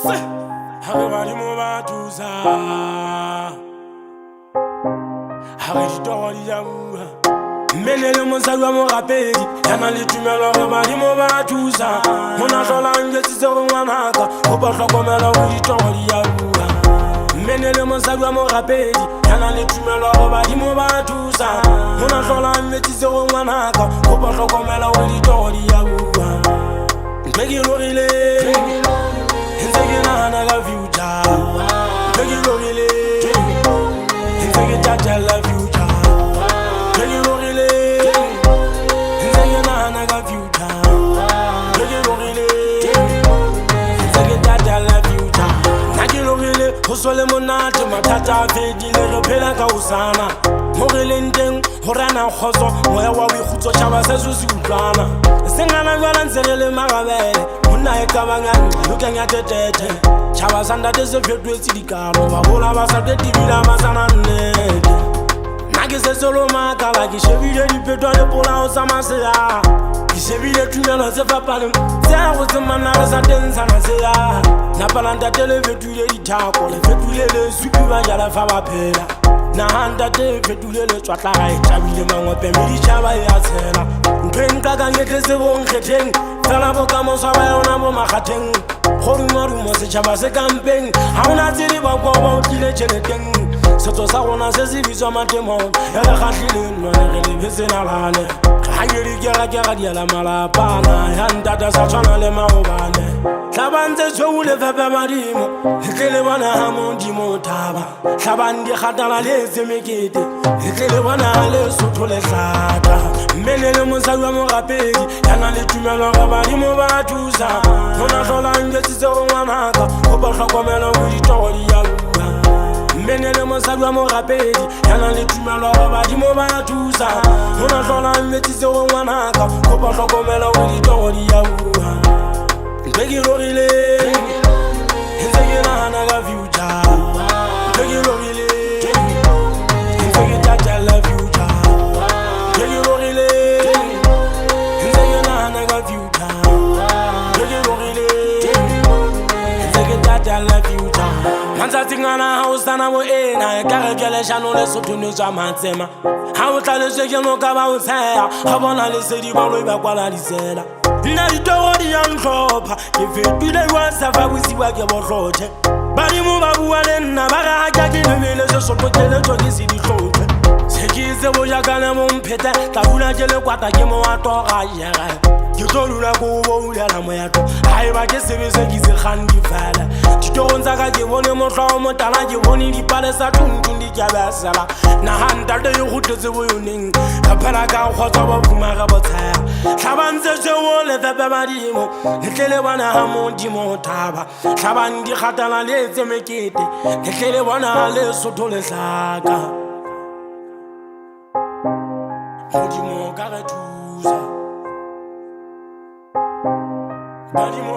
Everybody move out to sa. Arrête de dire Menele mon salut mon rapedi. Yana les tumeurs, everybody move out to sa. Mon argent là, il est 6 euros manaka. Faut pas faire comme elle a voulu t'envoyer. Menele mon salut mon rapedi. Yana les tumeurs, everybody move out to sa. Mon argent là, il est 6 euros manaka. Faut pas faire comme elle a voulu t'envoyer. Beg you, Lorile. Insegina na future. Beg you, Lorile. Insegina la future. Beg you, Lorile. Insegina na future. Beg you, Lorile. Insegina la future. Nagi Lorile, osole monate matata fedi le repela ka usana. Morile ndeng, horana khoso, moya wa wi khutso chaba se susi utlwana. Sengana jwala ntsele magabele monna e ka bangana lokanya tetete chaba sanda tse fetwe tsidikalo ba bola ba sa tetibila masana nnete nake se solo makala ke shebile dipetwa le pola o samasea ke shebile tumelo se fapane se a go tsemana re sa tensana se ya na palanta tele fetule dithako le fetule le supi ba jala fa ba phela na handa te fetule le tswatla ga e tabile mangwe me di chaba ya tshela ntwenka ka ngeke se bonkgetheng fela bokamoso ba yona mo makgatheng gorumarumo setšhaba se kampeng ga ona tsedi ba kwa ba o tlile tšheleteng setso sa gona se se bitswa matemong e re kgatlhile none re lebesenalane ga ke dikegakega diela malapana ya ntata sa tshwana le maobane tlhabantse tshweu le fepe badimo letle le bona ga modimo thaba tlhabang dikgatala le etse mekete letle le bona ga le sotho le tlhaka mmene le mosadi wa morapedi yana le tumelo ga badimo ba thusa gona tlholang jetsitse go ngwanaka go ba tlhokomela go ditogo di ya bua mmene le mosadi wa morapedi yana le tumelo ga badimo ba thusa gona tlholang jetsitse go ngwanaka go ba tlhokomela go ditogo di ya bua Beg you, Lorile. Insegina na future. Beg you, Lorile. Insegina la future. Beg you, Lorile. Insegina na future. Beg you, Lorile. Insegina la future. Manza tingana hausa na mo ena ka gele shano le sotunu tsa matsema. Ha o tla le sekeno ka ba o tsaya. Ha bona le sedi ba lo ba kwala disela. Na ditoro di yantlhopha ke fetile wa sa fa busiwa ke botlhotlhe badimo ba bua le nna ba ga ka ke lebele se sotlhotlheletso ke se ditlhotlhe se ke itse bo jakane mo mphete tla bula ke le kwata ke mo wa toga yega ke tlo dula ko bo ulela moyato ha e ba ke sebe se ke se gandi fela ditorong tsa ka ke bone motlho mo tala ke bone dipale sa tuntun di ka ba sala na handa de go tletse bo yoneng ka phela ka khotsa ba phuma ga botsaya tlhabantse tsewo le fepe badimo letle le bona ga modimo thaba tlhabang dikgatala le etse mekete letle le bona le sotho le tlhaka modimo ka re thusa badimo